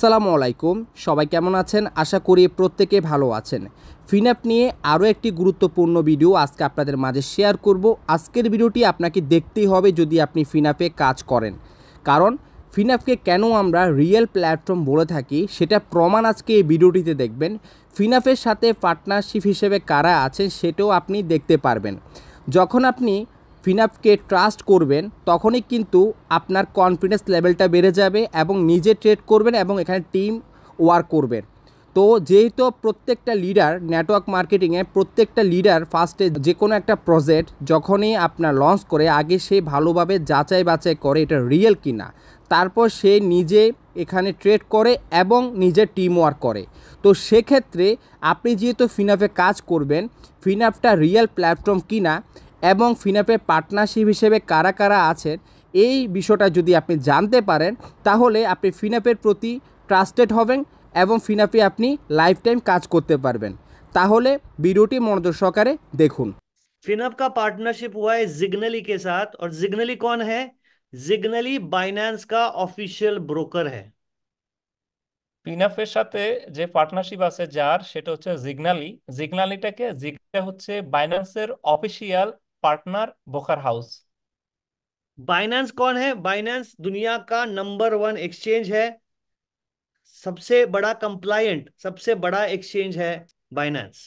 আসসালামু আলাইকুম, সবাই কেমন আছেন? আশা করি প্রত্যেকে ভালো আছেন। ফিনঅ্যাপ নিয়ে আরও একটি গুরুত্বপূর্ণ ভিডিও আজকে আপনাদের মাঝে শেয়ার করব। আজকের ভিডিওটি আপনাকে দেখতেই হবে যদি আপনি ফিনঅ্যাপে কাজ করেন, কারণ ফিনঅ্যাপকে কেন আমরা রিয়েল প্ল্যাটফর্ম বলে থাকি সেটা প্রমাণ আজকে এই ভিডিওটিতে দেখবেন। ফিনঅ্যাপের সাথে পার্টনারশিপ হিসেবে কারা আছেন সেটাও আপনি দেখতে পারবেন। যখন আপনি ফিনঅ্যাপকে ট্রাস্ট করবেন তখনই কিন্তু আপনার কনফিডেন্স লেভেলটা বেড়ে যাবে এবং নিজে ট্রেড করবেন এবং এখানে টিম ওয়ার্ক করবেন। তো যেহেতু প্রত্যেকটা লিডার নেটওয়ার্ক মার্কেটিংয়ে প্রত্যেকটা লিডার ফার্স্টে যে কোনো একটা প্রজেক্ট যখনই আপনার লঞ্চ করে আগে সে ভালোভাবে যাচাই বাছাই করে এটা রিয়েল কিনা, তারপর সে নিজে এখানে ট্রেড করে এবং নিজে টিম ওয়ার্ক করে। তো সেক্ষেত্রে আপনি যেহেতু ফিনঅ্যাপে কাজ করবেন, ফিনঅ্যাপটা রিয়েল প্ল্যাটফর্ম কিনা এবং ফিনঅ্যাপের পার্টনারশিপ হিসেবে কারা কারা আছেন এই বিষয়টা যদি আপনি জানতে পারেন তাহলে আপনি ফিনঅ্যাপের প্রতি ট্রাস্টেড হবেন এবং ফিনঅ্যাপে আপনি লাইফ টাইম কাজ করতে পারবেন। তাহলে ভিডিওটি মনোযোগ সহকারে দেখুন। फिनअप का पार्टनरशिप हुआ है जिग्नली के साथ। और जिग्नली कौन है? जिग्नली बाइनेंस का ऑफिशियल ब्रोकर है। ফিনঅ্যাপের সাথে যে পার্টনারশিপ আছে যার সেটা হচ্ছে জিগনালি। জিগনালিটা হচ্ছে বাইন্যান্সের official partner broker house. Binance कौन है? बाइनेंस दुनिया का नंबर 1 एक्सचेंज है। सबसे बड़ा कंप्लायंट, सबसे बड़ा एक्सचेंज है बाइनेंस।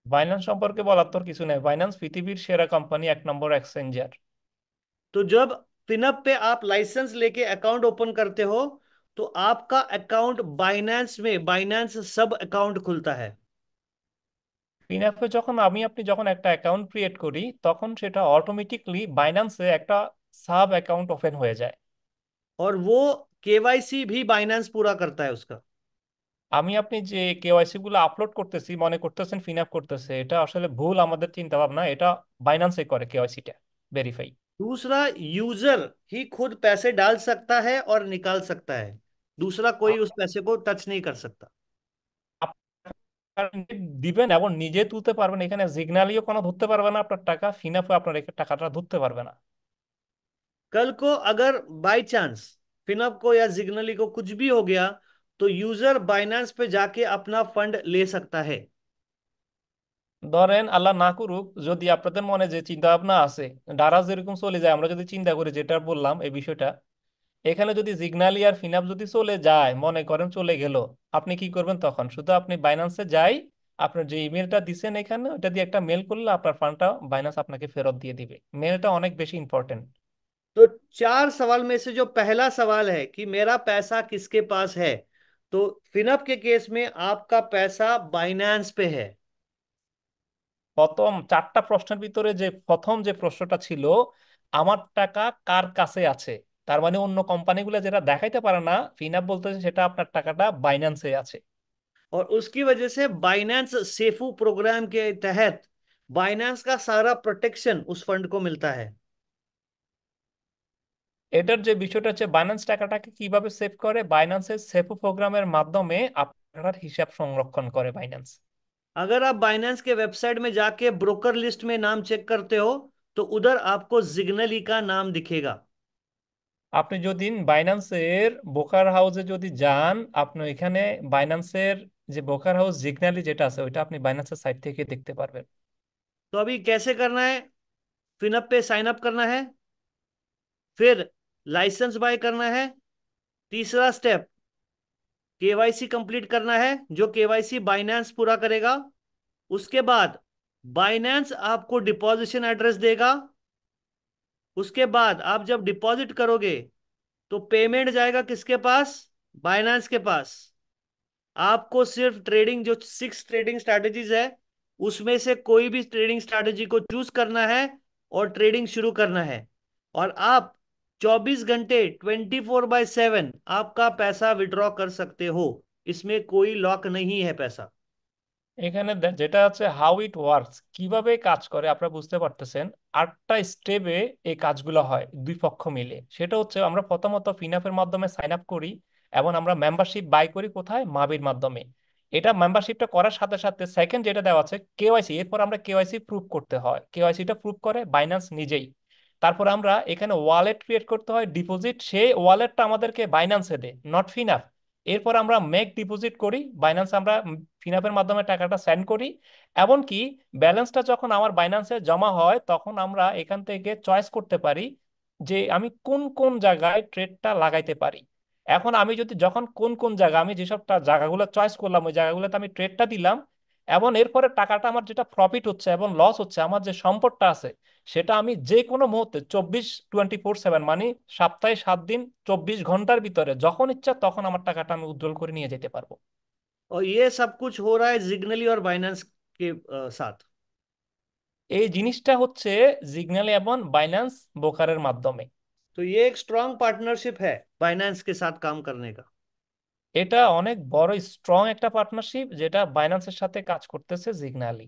বাইন্যান্স সম্পর্কে বলার তোর কিছু নেই, বাইন্যান্স पृथ्वीर সেরা কোম্পানি, এক নম্বর এক্সচেঞ্জার। तो जब फिनअप पे आप लाइसेंस लेके अकाउंट ओपन करते हो तो आपका अकाउंट बाइनेंस में बाइनेंस सब अकाउंट खुलता है। ফিনঅ্যাপে আপনি যখন একটা অ্যাকাউন্ট ক্রিয়েট করি তখন সেটা অটোমেটিকলি বাইন্যান্সে একটা সাব অ্যাকাউন্ট ওপেন হয়ে যায়। और वो केवाईसी भी बाइनेंस पूरा करता है उसका। আপনি যে কেওয়াইসি গুলো আপলোড করতেছি মনে করতেছেন ফিনঅ্যাপ করতেছে, এটা আসলে ভুল আমাদের চিন্তা ভাবনা। এটা বাইন্যান্সে করে কেওয়াইসিটা ভেরিফাই। दूसरा, यूजर ही खुद पैसे डाल सकता है और निकाल सकता है। दूसरा कोई उस पैसे को टच नहीं कर सकता। দিবেন এবং নিজে তুলতে পারবেন, এখানে সিগন্যালিও কোনো ধরতে পারবে না আপনার টাকা, ফিনাফে আপনার টাকাটা ধরতে পারবে না। कल को अगर बाय चांस फिनअप को या जिग्नली को कुछ भी हो गया तो यूजर बाइनेंस पे जाके अपना फंड ले सकता है। ধরেন আল্লাহ না করুক যদি আপনাদের মনে যে চিন্তা ভাবনা আছে ডারাস যেরকম চলে যায়, আমরা যদি চিন্তা করি যেটা বললাম এই বিষয়টা, এখানে যদি সিগনালি আর ফিনাপ যদি চলে যায়, মনে করেন চলে গেল, আপনি কি করবেন তখন? শুধু আপনি বাইন্যান্সে যাই, আপনার যে ইমেলটা দিছেন এখানে ওটা দিয়ে একটা মেল করলে আপনার ফান্ডটা বাইন্যান্স আপনাকে ফেরত দিয়ে দিবে। মেলটা অনেক বেশি ইম্পর্টেন্ট। तो 4 सवाल में से जो पहला सवाल है कि मेरा पैसा किसके पास है, तो फिनअप के केस में आपका पैसा बाइनेंस पे है। প্রথম 4টা প্রশ্নের ভিতরে যে প্রথম যে প্রশ্নটা ছিল আমার টাকা কার কাছে আছে, তার মানে অন্য কোম্পানিগুলো যেটা দেখাইতে পারে না, ফিনাপ বলতেছে সেটা আপনার টাকাটা বাইন্যান্সে আছে। और उसकी वजह से बाइनेंस सेफू प्रोग्राम के तहत बाइनेंस का सारा प्रोटेक्शन उस फंड को मिलता है। এটার যে বিষয়টা হচ্ছে বাইন্যান্স টাকাটাকে কিভাবে সেভ করে, বাইন্যান্সের সেফ প্রোগ্রামের মাধ্যমে আপনার হিসাব সংরক্ষণ করে বাইন্যান্স। अगर आप बाइनेंस के वेबसाइट में जाके ब्रोकर लिस्ट में नाम चेक करते हो तो उधर आपको जिग्नली का नाम दिखेगा। আপনি যদি বাইন্যান্সের ব্রোকার হাউসে যদি যান, আপনি এখানে বাইন্যান্সের যে ব্রোকার হাউস সিগন্যালি যেটা আছে ওইটা আপনি বাইন্যান্সের সাইট থেকে দেখতে পারবেন। तो अभी कैसे करना है? फिनअप पे साइन अप करना है, फिर लाइसेंस बाय करना है। तीसरा स्टेप, केवाईसी कंप्लीट करना है, जो केवाईसी बाइनेंस पूरा करेगा। उसके बाद बाइनेंस आपको डिपॉजिशन एड्रेस देगा। उसके बाद आप जब डिपॉजिट करोगे तो पेमेंट जाएगा किसके पास? बाइनेंस के पास। आपको सिर्फ ट्रेडिंग, जो 6 ट्रेडिंग स्ट्रैटेजीज है उसमें से कोई भी ट्रेडिंग स्ट्रैटेजी को चूज करना है और ट्रेडिंग शुरू करना है। और आप 24 घंटे 24/7 आपका पैसा विड्रॉ कर सकते हो। इसमें कोई लॉक नहीं है पैसा। এখানে যেটা আছে হাউ ইট ওয়ার্কস, কিভাবে কাজ করে আপনারা বুঝতে পারতেছেন। 8টা স্টেপে এই কাজগুলো হয় দুই পক্ষ মিলে। সেটা হচ্ছে আমরা প্রথমত ফিনাফের মাধ্যমে সাইন আপ করি এবং আমরা মেম্বারশিপ বাই করি কোথায়? মাবির মাধ্যমে। এটা মেম্বারশিপটা করার সাথে সাথে সেকেন্ড যেটা দেওয়া আছে কেওয়াইসি, এরপর আমরা কেওয়াইসি প্রুভ করতে হয়, কেওয়াইসিটা প্রুভ করে বাইন্যান্স নিজেই। তারপর আমরা এখানে ওয়ালেট ক্রিয়েট করতে হয়, ডিপোজিট, সেই ওয়ালেটটা আমাদেরকে বাইন্যান্সে দেয়, নট ফিনাফ। এরপর আমরা মেক ডিপোজিট করি বাইন্যান্সে, আমরা ফিনাপের মাধ্যমে টাকাটা সেন্ড করি। এমনকি ব্যালেন্সটা যখন আমার বাইন্যান্সে জমা হয় তখন আমরা এখান থেকে চয়েস করতে পারি যে আমি কোন কোন জায়গায় ট্রেডটা লাগাইতে পারি। এখন আমি যদি যখন কোন কোন জায়গা, আমি যেসব জায়গাগুলো চয়েস করলাম ওই জায়গাগুলোতে আমি ট্রেডটা দিলাম, এবং এরপরে টাকাটা আমার যেটা প্রফিট হচ্ছে এবং লস হচ্ছে, আমার যে সম্পদটা আছে সেটা আমি যে কোনো মুহূর্তে 24/7 মানে সপ্তাহে 7 দিন 24 ঘন্টার ভিতরে যখন ইচ্ছা তখন আমার টাকাটা আমি উইথড্রল করে নিয়ে যেতে পারবো। और ये सब कुछ हो रहा है जिग्नली और बाइनेंस के साथ। এই জিনিসটা হচ্ছে জিগনালি এবং বাইন্যান্স ব্রোকারের মাধ্যমে। तो ये एक स्ट्रांग पार्टनरशिप है बाइनेंस के साथ काम करने का। এটা অনেক বড় স্ট্রং একটা পার্টনারশিপ যেটা বাইন্যান্সের সাথে কাজ করতেছে জিগনালি।